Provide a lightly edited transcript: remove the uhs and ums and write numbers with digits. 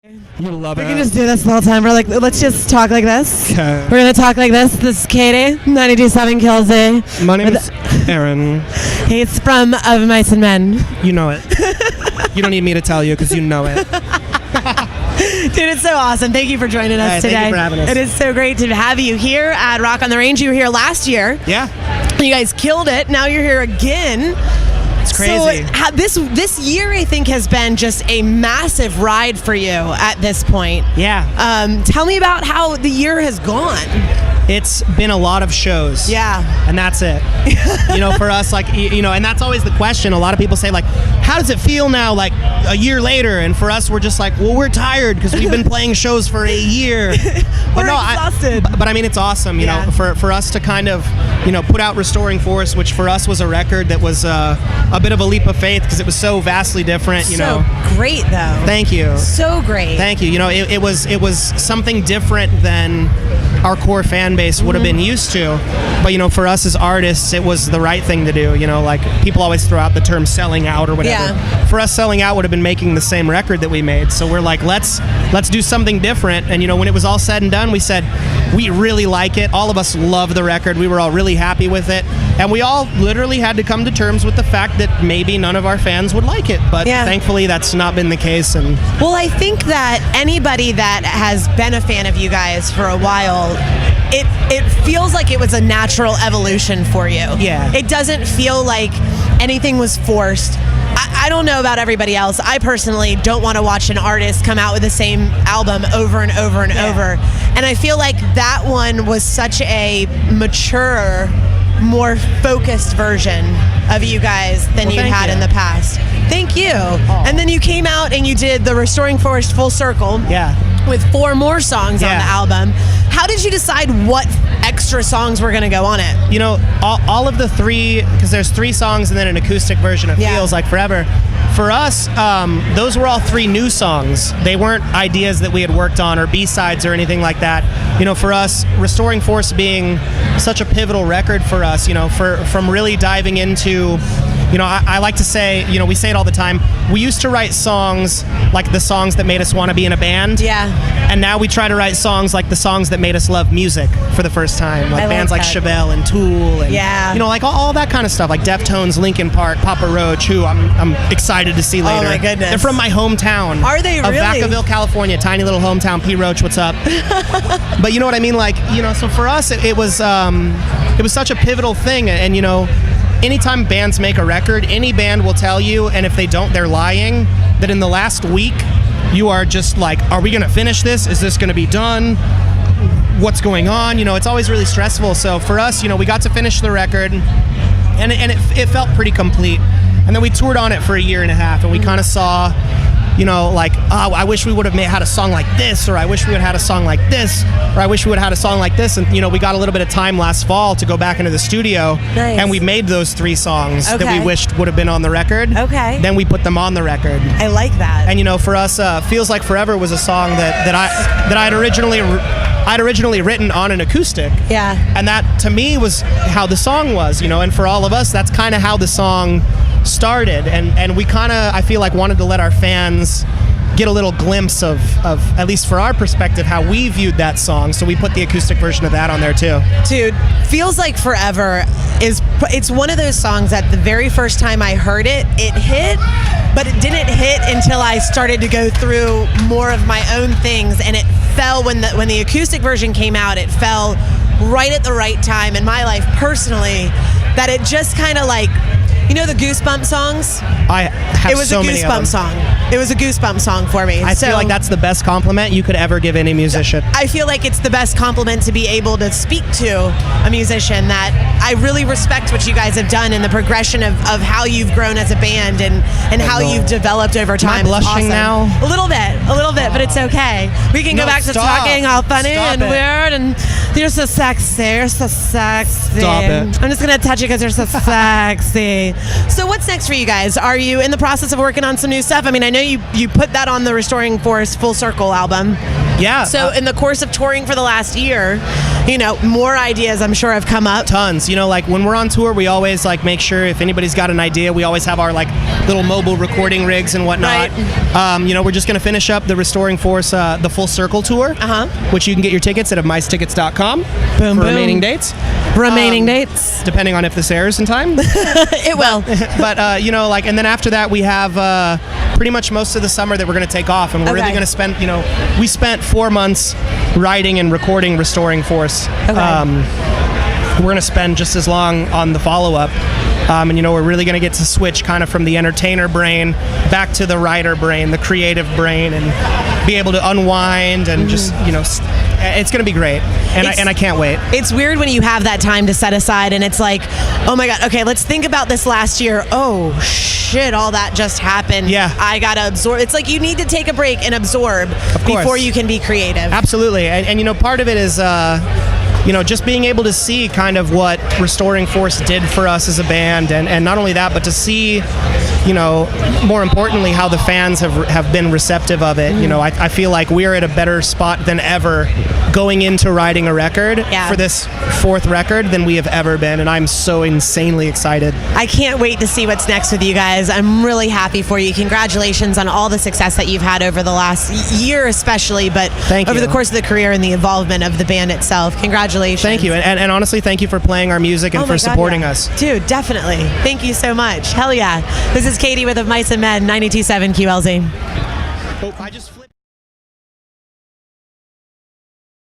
You love We it. can just do this the whole time. We're like, let's just talk like this. Okay. We're gonna talk like this. This is Katie, 92.7 Kelsey. My name is Aaron. He's from Of Mice and Men. You know it. You don't need me to tell you because you know it. Dude, it's so awesome. Thank you for joining us today. Thank you for having us. It is so great to have you here at Rock on the Range. You were here last year. Yeah. You guys killed it. Now you're here again. It's crazy. So this year, I think, has been just a massive ride for you at this point. Yeah. Tell me about how the year has gone. It's been a lot of shows. Yeah. And that's it. For us, like, and that's always the question. A lot of people say, like, how does it feel now, like, a year later? And for us, we're just like, well, we're tired because we've been playing shows for a year. We're exhausted. But I mean, it's awesome, you know, for us to kind of, put out Restoring Force, which for us was a record that was a bit of a leap of faith because it was so vastly different, So great, though. Thank you. So great. Thank you. It was something different than our core fan base would have been used to. But, for us as artists, it was the right thing to do. Like, people always throw out the term selling out or whatever. Yeah. For us, selling out would have been making the same record that we made. So we're like, let's do something different. And, when it was all said and done, we said, we really like it. All of us love the record. We were all really happy with it. And we all literally had to come to terms with the fact that maybe none of our fans would like it. But thankfully, that's not been the case. And well, I think that anybody that has been a fan of you guys for a while, it feels like it was a natural evolution for you. Yeah. It doesn't feel like anything was forced. I don't know about everybody else. I personally don't want to watch an artist come out with the same album over and over and over. And I feel like that one was such a mature, more focused version of you guys than you had in the past. Thank you. Oh. And then you came out and you did the Restoring Force Full Circle. Yeah. With 4 more songs on the album. How did you decide what extra songs were going to go on it? All of the 3, because there's 3 songs and then an acoustic version of Feels Like Forever. For us, those were all 3 new songs. They weren't ideas that we had worked on or B-sides or anything like that. For us, Restoring Force being such a pivotal record for us, from really diving into... I like to say, we say it all the time, we used to write songs like the songs that made us want to be in a band. Yeah. And now we try to write songs like the songs that made us love music for the first time. Like bands like Chevelle and Tool and, like all that kind of stuff. Like Deftones, Linkin Park, Papa Roach, who I'm excited to see later. Oh, my goodness. They're from my hometown. Are they really? Of Vacaville, California. Tiny little hometown. P. Roach, what's up? But you know what I mean? Like, so for us, it was such a pivotal thing. And, anytime bands make a record, any band will tell you, and if they don't, they're lying, that in the last week, you are just like, are we going to finish this? Is this going to be done? What's going on? It's always really stressful. So for us, we got to finish the record, and it felt pretty complete. And then we toured on it for a year and a half, and we kind of saw... I wish we would have had a song like this, or I wish we would have had a song like this, or I wish we would have had a song like this. And, we got a little bit of time last fall to go back into the studio. Nice. And we made those 3 songs that we wished would have been on the record. Okay. Then we put them on the record. I like that. And, for us, Feels Like Forever was a song that I'd originally written on an acoustic. Yeah. And that, to me, was how the song was, and for all of us, that's kind of how the song started. And we kind of, I feel like, wanted to let our fans get a little glimpse of, at least for our perspective, how we viewed that song. So we put the acoustic version of that on there too. Dude, Feels Like Forever it's one of those songs that the very first time I heard it hit, but it didn't hit until I started to go through more of my own things, and it fell when the acoustic version came out, it fell right at the right time in my life personally, that it just kind of like, the Goosebump songs? I have so many of them. It was a Goosebump song. It was a Goosebump song for me. I feel like that's the best compliment you could ever give any musician. I feel like it's the best compliment to be able to speak to a musician, that I really respect what you guys have done and the progression of how you've grown as a band and how you've developed over time. Am I blushing now? A little bit, but it's okay. We can go back to talking all funny and weird, and you're so sexy. You're so sexy. Stop it. I'm just going to touch you because you're so sexy. So what's next for you guys? Are you in the process of working on some new stuff? I mean, I know you put that on the Restoring Force Full Circle album. Yeah. So in the course of touring for the last year, more ideas I'm sure have come up. Tons. Like when we're on tour, we always like make sure if anybody's got an idea, we always have our like little mobile recording rigs and whatnot. Right. We're just going to finish up the Restoring Force, the Full Circle tour, which you can get your tickets at micetickets.com for boom. remaining dates. Remaining dates. Depending on if this airs in time. It will. But, and then after that, we have pretty much most of the summer that we're going to take off. And we're really going to spend, we spent 4 months writing and recording Restoring Force. Okay. We're going to spend just as long on the follow-up. And we're really going to get to switch kind of from the entertainer brain back to the writer brain, the creative brain, and be able to unwind and just, it's going to be great. And I can't wait. It's weird when you have that time to set aside and it's like, oh my God, okay, let's think about this last year. Oh shit, all that just happened. Yeah. I got to absorb. It's like you need to take a break and absorb before you can be creative. Absolutely. And part of it is, just being able to see kind of what Restoring Force did for us as a band, and not only that, but to see, more importantly, how the fans have been receptive of it. I feel like we're at a better spot than ever going into writing a record for this 4th record than we have ever been, and I'm so insanely excited. I can't wait to see what's next with you guys. I'm really happy for you. Congratulations on all the success that you've had over the last year especially, but over the course of the career and the involvement of the band itself. Congratulations. Thank you, and honestly, thank you for playing our music and for supporting us. Dude, definitely. Thank you so much. Hell yeah. This is Katie with Of Mice and Men, 92.7 QLZ. Oh, I just flipped.